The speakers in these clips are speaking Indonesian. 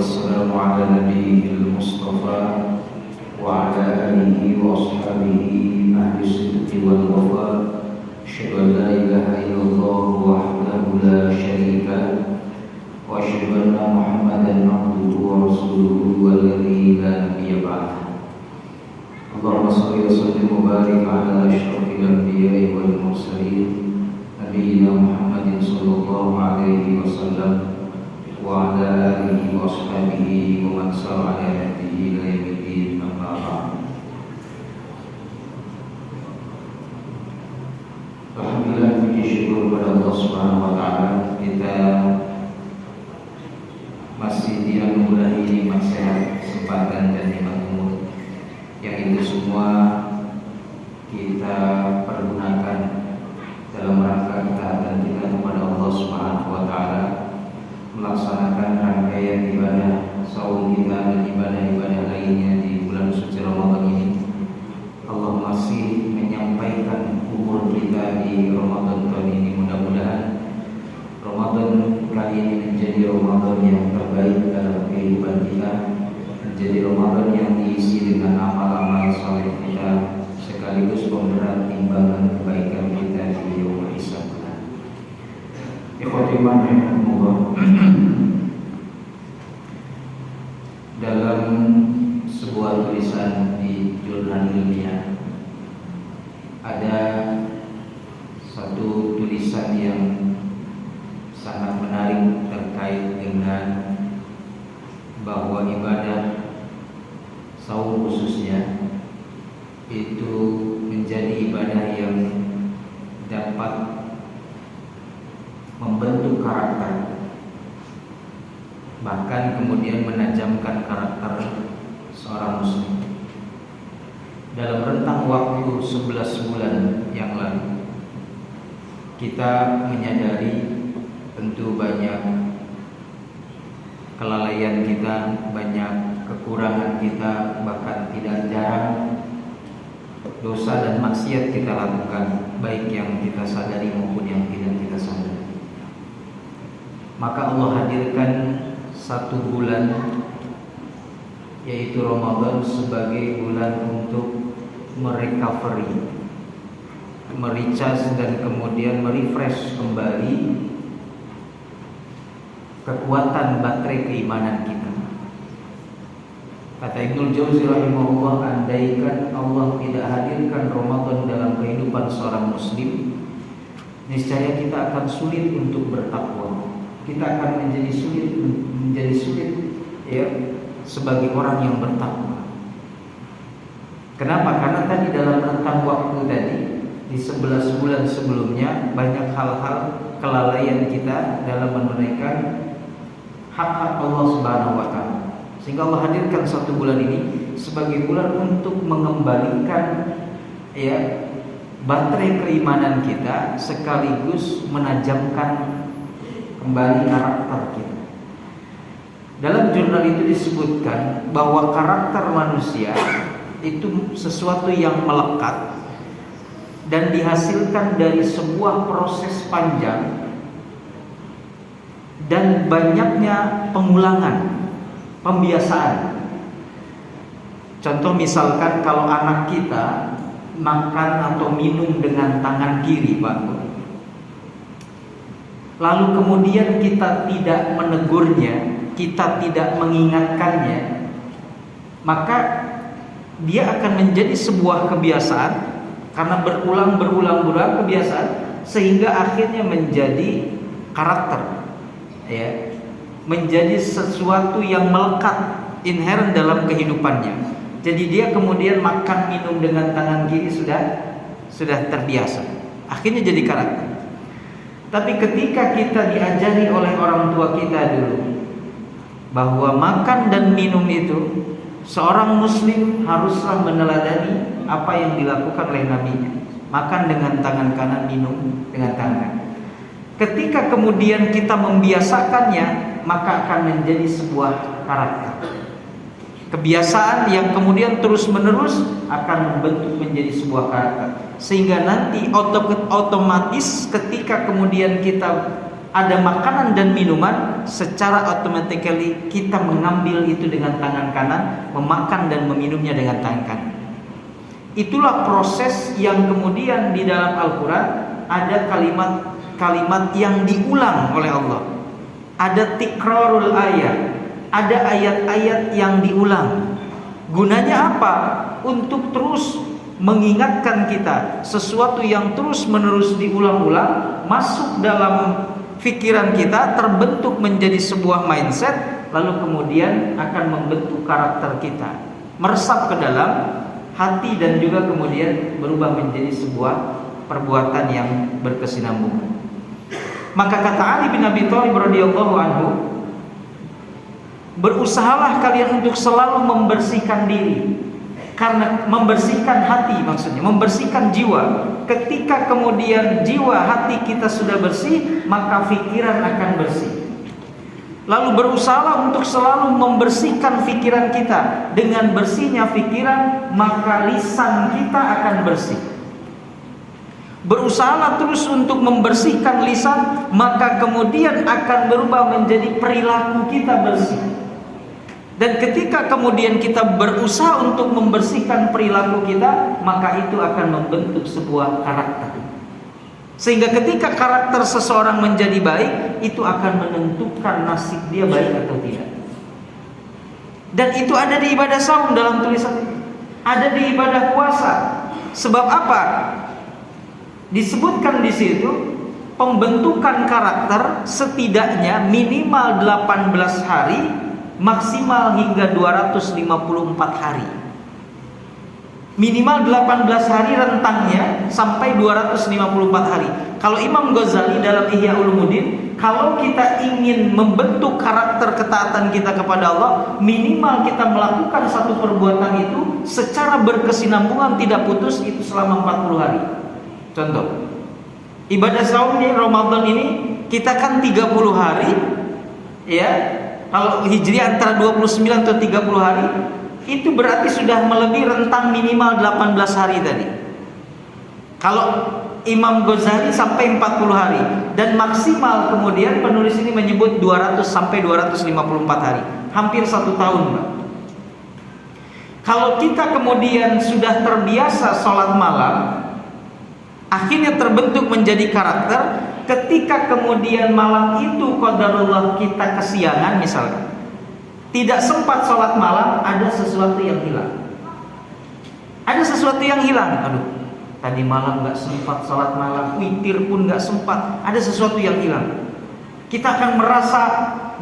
والسلام على نبيه المصطفى وعلى آله وأصحابه أهل الصدق والوفاء. أشهد أن لا إله إلا الله وحده لا شريك له وأشهد أن محمدا عبده ورسوله والذي لا نبي بعده. اللهم صل وسلم وبارك على أشرف الأنبياء والمرسلين نبينا محمد صلى الله عليه وسلم وعلى آله وأصحابه ومن سار على هديه إلى يوم الدين. أما بعد. Alhamdulillah, puji syukur kepada Allah Subhanahu wa taala, kita masih dianugerahi nikmat sehat, kesempatan dan nikmat umur. Yang itu semua kita pergunakan dalam rangka ketaatan kita kepada Allah Subhanahu wa taala, melaksanakan rangkaian ibadah saum kita dan ibadah-ibadah lainnya di bulan suci Ramadan ini. Allah masih menyampaikan umur kita di Ramadan tahun ini. Mudah-mudahan Ramadan kali ini menjadi Ramadan yang terbaik dalam kehidupan kita, menjadi Ramadan yang diisi dengan amal-amal saleh kita, sekaligus pemberat timbangan kebaikan kita di yaumul hisab. Ikhwati rahimakumullah. Dalam sebuah tulisan di jurnal ilmiah ada satu tulisan yang sangat menarik terkait dengan bahwa ibadah saum khususnya itu menjadi ibadah yang dapat membentuk karakter, bahkan kemudian menajamkan karakter seorang muslim. Dalam rentang waktu 11 bulan yang lalu, kita menyadari tentu banyak kelalaian kita, banyak kekurangan kita, bahkan tidak jarang dosa dan maksiat kita lakukan, baik yang kita sadari maupun yang tidak kita sadari. Maka Allah hadirkan satu bulan, yaitu Ramadan, sebagai bulan untuk merecovery, merecharge dan kemudian merefresh kembali kekuatan baterai keimanan kita. Kata Ibnul Jauzi rahimahullah, andaikan Allah tidak hadirkan Ramadan dalam kehidupan seorang muslim, niscaya kita akan sulit untuk bertakwa. Kita akan menjadi sulit ya sebagai orang yang bertakwa. Kenapa? Karena tadi dalam rentang waktu tadi di 11 bulan sebelumnya banyak hal-hal kelalaian kita dalam menunaikan hak-hak Allah Subhanahu wa taala. Sehingga Allah hadirkan satu bulan ini sebagai bulan untuk mengembalikan ya baterai keimanan kita, sekaligus menajamkan kembali karakter kita. Dalam jurnal itu disebutkan bahwa karakter manusia itu sesuatu yang melekat dan dihasilkan dari sebuah proses panjang dan banyaknya pengulangan, pembiasaan. Contoh misalkan kalau anak kita makan atau minum dengan tangan kiri, Pak, lalu kemudian kita tidak menegurnya, kita tidak mengingatkannya, maka dia akan menjadi sebuah kebiasaan karena berulang kebiasaan, sehingga akhirnya menjadi karakter, ya, menjadi sesuatu yang melekat, inherent dalam kehidupannya. Jadi dia kemudian makan minum dengan tangan kiri sudah terbiasa, akhirnya jadi karakter. Tapi ketika kita diajari oleh orang tua kita dulu bahwa makan dan minum itu, seorang muslim haruslah meneladani apa yang dilakukan oleh nabinya. Makan dengan tangan kanan, minum dengan tangan kanan. Ketika kemudian kita membiasakannya, maka akan menjadi sebuah karakter, kebiasaan yang kemudian terus menerus akan membentuk menjadi sebuah karakter. Sehingga nanti otomatis ketika kemudian kita ada makanan dan minuman, secara automatically kita mengambil itu dengan tangan kanan, memakan dan meminumnya dengan tangan kanan. Itulah proses yang kemudian di dalam Al-Quran ada kalimat-kalimat yang diulang oleh Allah. Ada tikrarul ayat, ada ayat-ayat yang diulang. Gunanya apa? Untuk terus mengingatkan kita sesuatu yang terus-menerus diulang-ulang masuk dalam pikiran kita, terbentuk menjadi sebuah mindset, lalu kemudian akan membentuk karakter kita, meresap ke dalam hati dan juga kemudian berubah menjadi sebuah perbuatan yang berkesinambungan. Maka kata Ali bin Abi Thalib radhiyallahu anhu, berusahalah kalian untuk selalu membersihkan diri. Karena membersihkan hati, maksudnya membersihkan jiwa. Ketika kemudian jiwa hati kita sudah bersih, maka pikiran akan bersih. Lalu berusahalah untuk selalu membersihkan pikiran kita. Dengan bersihnya pikiran, maka lisan kita akan bersih. Berusahalah terus untuk membersihkan lisan, maka kemudian akan berubah menjadi perilaku kita bersih. Dan ketika kemudian kita berusaha untuk membersihkan perilaku kita, maka itu akan membentuk sebuah karakter. Sehingga ketika karakter seseorang menjadi baik, itu akan menentukan nasib dia baik atau tidak. Dan itu ada di ibadah saum dalam tulisan ini. Ada di ibadah puasa. Sebab apa? Disebutkan di situ pembentukan karakter setidaknya minimal 18 hari, maksimal hingga 254 hari. Minimal 18 hari rentangnya sampai 254 hari. Kalau Imam Ghazali dalam Ihya Ulumuddin, kalau kita ingin membentuk karakter ketaatan kita kepada Allah, minimal kita melakukan satu perbuatan itu secara berkesinambungan tidak putus itu selama 40 hari. Contoh, ibadah saum di Ramadan ini kita kan 30 hari, ya. Kalau Hijriah antara 29 atau 30 hari, itu berarti sudah melebihi rentang minimal 18 hari tadi. Kalau Imam Ghazali sampai 40 hari, dan maksimal kemudian penulis ini menyebut 200 sampai 254 hari, hampir 1 tahun, Pak. Kalau kita kemudian sudah terbiasa sholat malam, akhirnya terbentuk menjadi karakter. Ketika kemudian malam itu qadarullah kita kesiangan misalkan, tidak sempat sholat malam, ada sesuatu yang hilang. Ada sesuatu yang hilang. Aduh, tadi malam gak sempat sholat malam, witir pun gak sempat. Ada sesuatu yang hilang. Kita akan merasa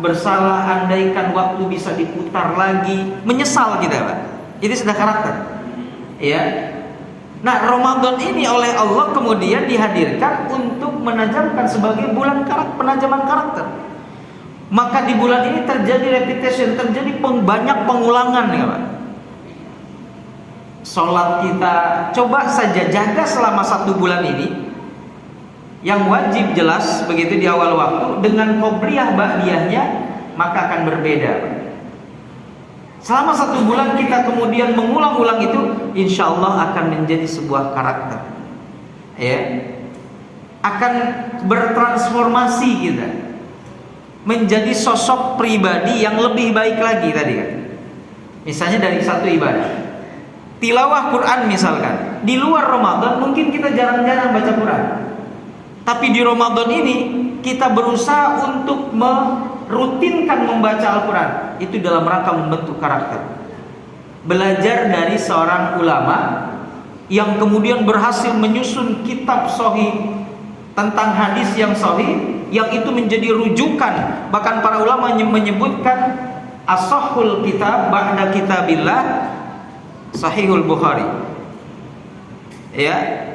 bersalah, andaikan waktu bisa diputar lagi, menyesal kita, Pak. Jadi sudah karakter, ya. Nah, Ramadan ini oleh Allah kemudian dihadirkan untuk menajamkan sebagai bulan penajaman karakter. Maka di bulan ini terjadi repetition, terjadi banyak pengulangan, ya Pak. Sholat kita coba saja jaga selama 1 bulan ini. Yang wajib jelas begitu di awal waktu, dengan qobliyah ba'diyahnya maka akan berbeda, Pak. Selama 1 bulan kita kemudian mengulang-ulang itu, insya Allah akan menjadi sebuah karakter, ya, akan bertransformasi kita menjadi sosok pribadi yang lebih baik lagi tadi kan. Misalnya dari satu ibadah, tilawah Quran misalkan, di luar Ramadan mungkin kita jarang-jarang baca Quran, tapi di Ramadan ini kita berusaha untuk merutinkan membaca Al-Quran. Itu dalam rangka membentuk karakter. Belajar dari seorang ulama yang kemudian berhasil menyusun kitab sahih tentang hadis yang sahih, yang itu menjadi rujukan. Bahkan para ulama menyebutkan ashahul kitab ba'da kitabillah Sahihul Bukhari, ya.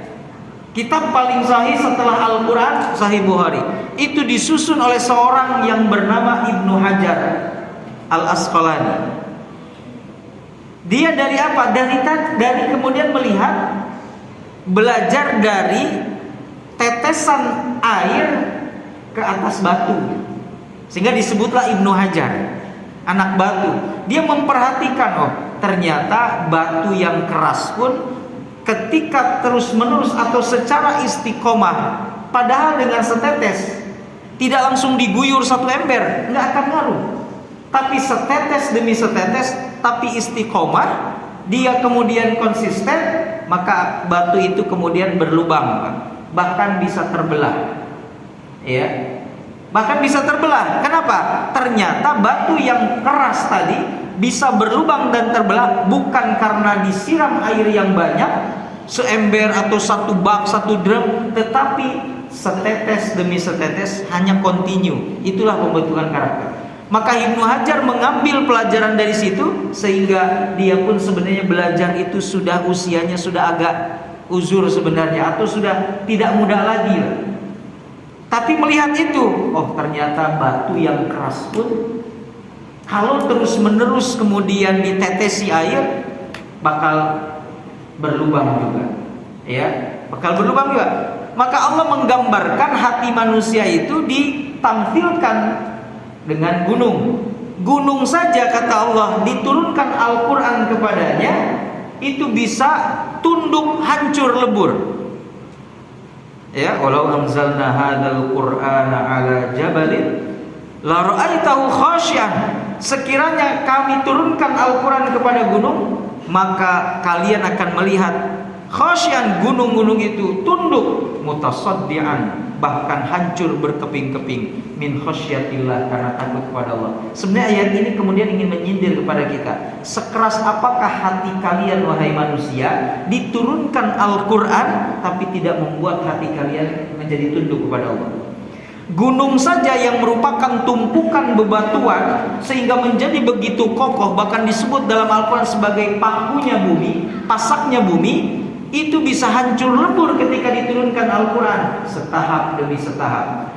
Kitab paling sahih setelah Al-Quran, Sahih Bukhari. Itu disusun oleh seorang yang bernama Ibnu Hajar Al-Asqalani. Dia dari apa? Dari kemudian melihat, belajar dari tetesan air ke atas batu, sehingga disebutlah Ibnu Hajar, anak batu. Dia memperhatikan, oh ternyata batu yang keras pun ketika terus menerus atau secara istiqomah, padahal dengan setetes, Tidak langsung diguyur satu ember, nggak akan ngaruh. Tapi setetes demi setetes, tapi istiqomah, dia kemudian konsisten, maka batu itu kemudian berlubang, bahkan bisa terbelah. Ya, bahkan bisa terbelah. Kenapa? Ternyata batu yang keras tadi bisa berlubang dan terbelah bukan karena disiram air yang banyak, seember atau satu bak, satu drum, tetapi setetes demi setetes, hanya continue. Itulah pembentukan karakter. Maka Ibnu Hajar mengambil pelajaran dari situ, sehingga dia pun sebenarnya belajar itu sudah usianya sudah agak uzur sebenarnya, atau sudah tidak muda lagi. Tapi melihat itu, oh ternyata batu yang keras pun kalau terus menerus kemudian ditetesi air, bakal berlubang juga. Ya, bakal berlubang juga. Maka Allah menggambarkan hati manusia itu ditampilkan dengan gunung. Gunung saja kata Allah diturunkan Al-Quran kepadanya, itu bisa tunduk hancur lebur. Ya, walau anzalna hadzal qur'ana ala jabalin la ra'aitahu khashian. Sekiranya kami turunkan Al-Quran kepada gunung, maka kalian akan melihat khashian, gunung-gunung itu tunduk, mutasaddian, bahkan hancur berkeping-keping, min khasyatillah, karena takut kepada Allah. Sebenarnya ayat ini kemudian ingin menyindir kepada kita, sekeras apakah hati kalian wahai manusia, diturunkan Al-Quran tapi tidak membuat hati kalian menjadi tunduk kepada Allah. Gunung saja yang merupakan tumpukan bebatuan sehingga menjadi begitu kokoh, bahkan disebut dalam Al-Quran sebagai pakunya bumi, pasaknya bumi, itu bisa hancur lebur ketika diturunkan Al-Quran setahap demi setahap.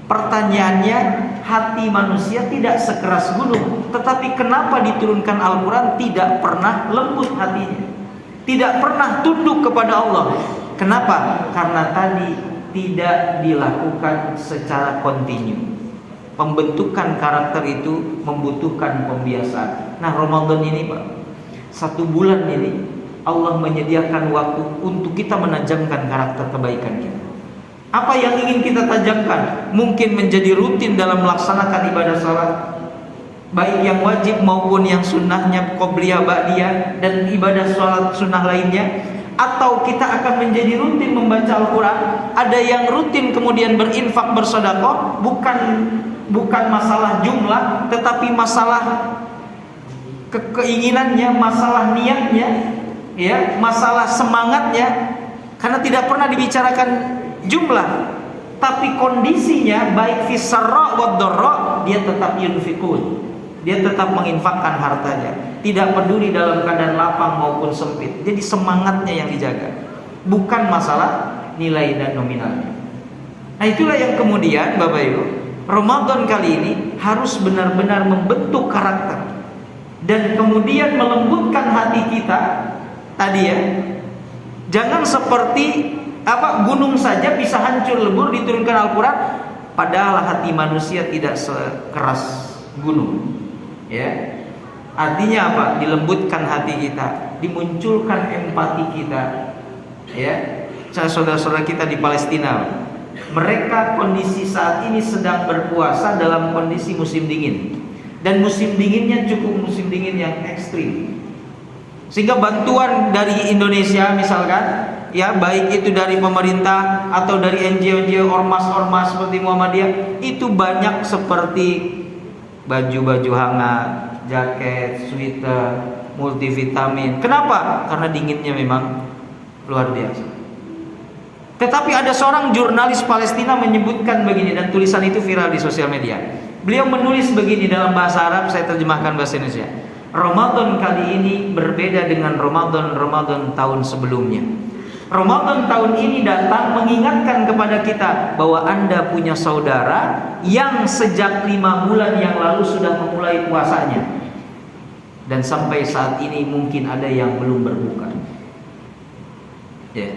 Pertanyaannya, hati manusia tidak sekeras gunung, tetapi kenapa diturunkan Al-Quran tidak pernah lembut hatinya, tidak pernah tunduk kepada Allah? Kenapa? Karena tadi tidak dilakukan secara kontinu. Pembentukan karakter itu membutuhkan pembiasaan. Nah, Ramadan ini Pak, 1 bulan ini Allah menyediakan waktu untuk kita menajamkan karakter kebaikan kita. Apa yang ingin kita tajamkan? Mungkin menjadi rutin dalam melaksanakan ibadah salat, baik yang wajib maupun yang sunnahnya, qobliyah, ba'diyah, dan ibadah salat sunnah lainnya. Atau kita akan menjadi rutin membaca Al-Quran. Ada yang rutin kemudian berinfak, bersedekah, bukan masalah jumlah, tetapi masalah keinginannya, masalah niatnya, ya, masalah semangatnya. Karena tidak pernah dibicarakan jumlah, tapi kondisinya baik fisarra wa dharra, dia tetap yunfikun, dia tetap menginfakkan hartanya, tidak peduli dalam keadaan lapang maupun sempit. Jadi semangatnya yang dijaga, bukan masalah nilai dan nominalnya. Nah, itulah yang kemudian Bapak Ibu, Ramadan kali ini harus benar-benar membentuk karakter dan kemudian melembutkan hati kita tadi, ya. Jangan seperti gunung saja bisa hancur lebur diturunkan Al-Quran, padahal hati manusia tidak sekeras gunung. Ya, artinya apa? Dilembutkan hati kita, dimunculkan empati kita. Ya, saudara-saudara kita di Palestina, mereka kondisi saat ini sedang berpuasa dalam kondisi musim dingin, dan musim dinginnya cukup musim dingin yang ekstrim, sehingga bantuan dari Indonesia misalkan, ya, baik itu dari pemerintah atau dari NGO-NGO, ormas-ormas seperti Muhammadiyah, itu banyak seperti baju-baju hangat, jaket, sweater, multivitamin. Kenapa? Karena dinginnya memang luar biasa. Tetapi ada seorang jurnalis Palestina menyebutkan begini, dan tulisan itu viral di sosial media. Beliau menulis begini dalam bahasa Arab, saya terjemahkan bahasa Indonesia. Ramadan kali ini berbeda dengan Ramadan tahun sebelumnya. Ramadan tahun ini datang mengingatkan kepada kita bahwa Anda punya saudara yang sejak 5 bulan yang lalu sudah memulai puasanya, dan sampai saat ini mungkin ada yang belum berbuka. Ya.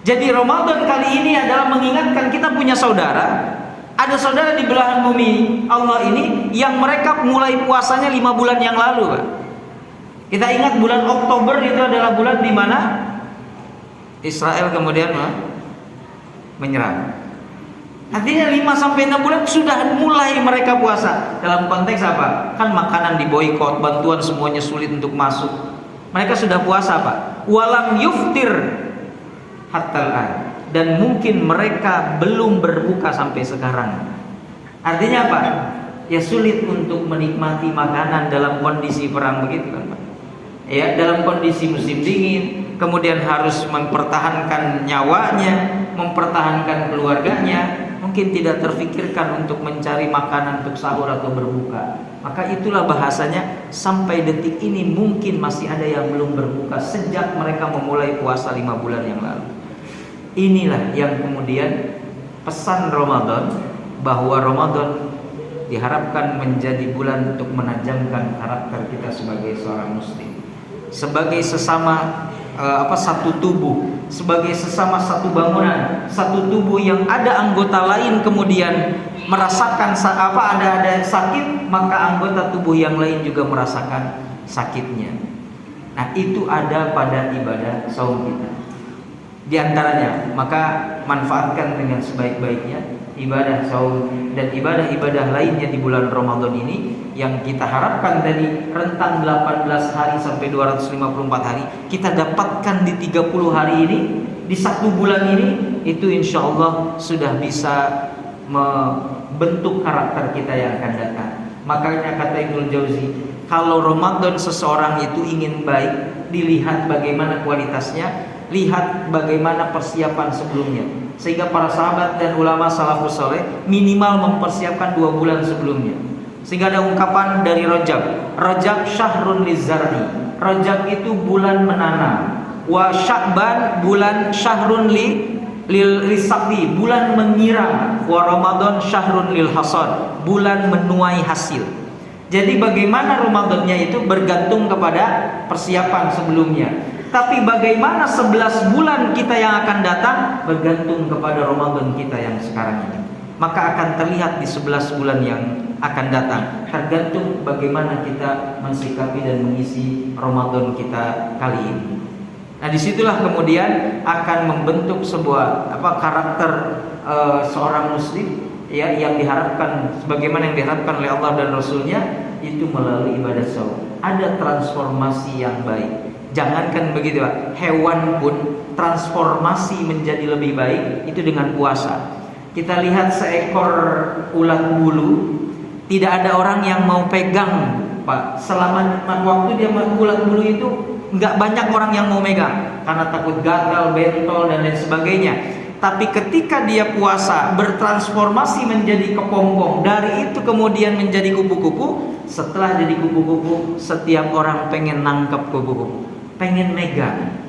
Jadi Ramadan kali ini adalah mengingatkan kita punya saudara. Ada saudara di belahan bumi Allah ini yang mereka mulai puasanya 5 bulan yang lalu, Pak. Kita ingat bulan Oktober itu adalah bulan di mana Israel kemudian menyerang. Artinya 5 sampai 6 bulan sudah mulai mereka puasa. Dalam konteks apa? Kan makanan diboikot, bantuan semuanya sulit untuk masuk. Mereka sudah puasa, Pak. Walam yuftir hatta al, dan mungkin mereka belum berbuka sampai sekarang. Artinya apa? Ya sulit untuk menikmati makanan dalam kondisi perang begitu kan, Pak. Ya, dalam kondisi musim dingin, kemudian harus mempertahankan nyawanya, mempertahankan keluarganya, mungkin tidak terfikirkan untuk mencari makanan untuk sahur atau berbuka. Maka itulah bahasanya sampai detik ini mungkin masih ada yang belum berbuka sejak mereka memulai puasa 5 bulan yang lalu. Inilah yang kemudian pesan Ramadan, bahwa Ramadan diharapkan menjadi bulan untuk menajamkan karakter kita sebagai seorang muslim, sebagai sesama satu tubuh, sebagai sesama satu bangunan, satu tubuh yang ada anggota lain kemudian merasakan ada sakit, maka anggota tubuh yang lain juga merasakan sakitnya. Nah, itu ada pada ibadah saum kita. Di antaranya, maka manfaatkan dengan sebaik-baiknya ibadah saum dan ibadah-ibadah lainnya di bulan Ramadan ini, yang kita harapkan dari rentang 18 hari sampai 254 hari kita dapatkan di 30 hari ini, di 1 bulan ini, itu insya Allah sudah bisa membentuk karakter kita yang akan datang. Makanya kata Ibnu Jauzi, kalau Ramadan seseorang itu ingin baik, dilihat bagaimana kualitasnya, lihat bagaimana persiapan sebelumnya. Sehingga para sahabat dan ulama salafus saleh minimal mempersiapkan 2 bulan sebelumnya. Sehingga ada ungkapan dari Rajab, Rajab syahrun lizar'i, Rajab itu bulan menanam, wa Sya'ban bulan syahrun lisaqi, bulan menyiram, wa Ramadan syahrun lil hasad, bulan menuai hasil. Jadi bagaimana Ramadannya itu bergantung kepada persiapan sebelumnya. Tapi bagaimana 11 bulan kita yang akan datang bergantung kepada Ramadan kita yang sekarang ini. Maka akan terlihat di 11 bulan yang akan datang, tergantung bagaimana kita mensikapi dan mengisi Ramadan kita kali ini. Nah, disitulah kemudian akan membentuk sebuah karakter seorang muslim, ya, yang diharapkan sebagaimana yang diharapkan oleh Allah dan Rasulnya, itu melalui ibadah saum. Ada transformasi yang baik. Jangankan begitu, Pak, hewan pun transformasi menjadi lebih baik itu dengan puasa. Kita lihat seekor ulat bulu, tidak ada orang yang mau pegang, Pak. Selama waktu dia ulat bulu itu nggak banyak orang yang mau megang karena takut gatal, bentol dan lain sebagainya. Tapi ketika dia puasa, bertransformasi menjadi kepompong, dari itu kemudian menjadi kupu-kupu. Setelah jadi kupu-kupu, setiap orang pengen nangkep kupu-kupu, pengen megang.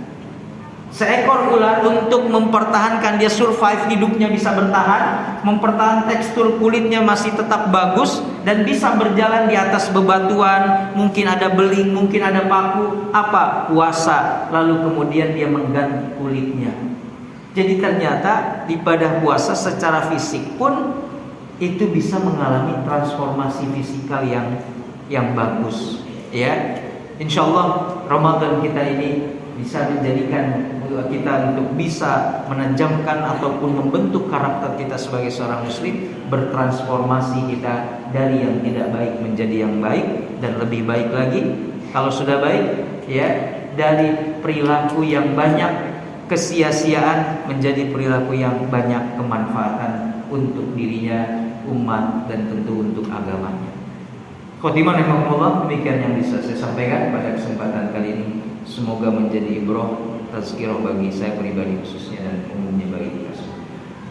Seekor ular untuk mempertahankan dia survive, hidupnya bisa bertahan, mempertahankan tekstur kulitnya masih tetap bagus dan bisa berjalan di atas bebatuan, mungkin ada beling, mungkin ada paku, puasa, lalu kemudian dia mengganti kulitnya. Jadi ternyata ibadah puasa secara fisik pun itu bisa mengalami transformasi fisikal yang bagus, ya. Insyaallah Ramadan kita ini bisa menjadikan kita untuk bisa menajamkan ataupun membentuk karakter kita sebagai seorang muslim, bertransformasi kita dari yang tidak baik menjadi yang baik dan lebih baik lagi. Kalau sudah baik, ya, dari perilaku yang banyak kesia-siaan menjadi perilaku yang banyak kemanfaatan untuk dirinya, umat, dan tentu untuk agamanya. Khotimah rahimakumullah, demikian yang bisa saya sampaikan pada kesempatan kali ini. Semoga menjadi ibrah, tazkirah bagi saya pribadi khususnya dan umumnya bagi kita semua.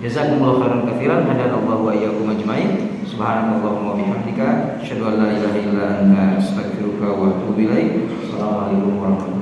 Jazakumullahu khairan katsiran, hadanallahu wa iyyakum ajmain. Subhanakallahumma wa bihamdika, asyhadu an la ilaha illa anta, astaghfiruka wa atubu ilaik. Assalamualaikum warahmatullahi wabarakatuh.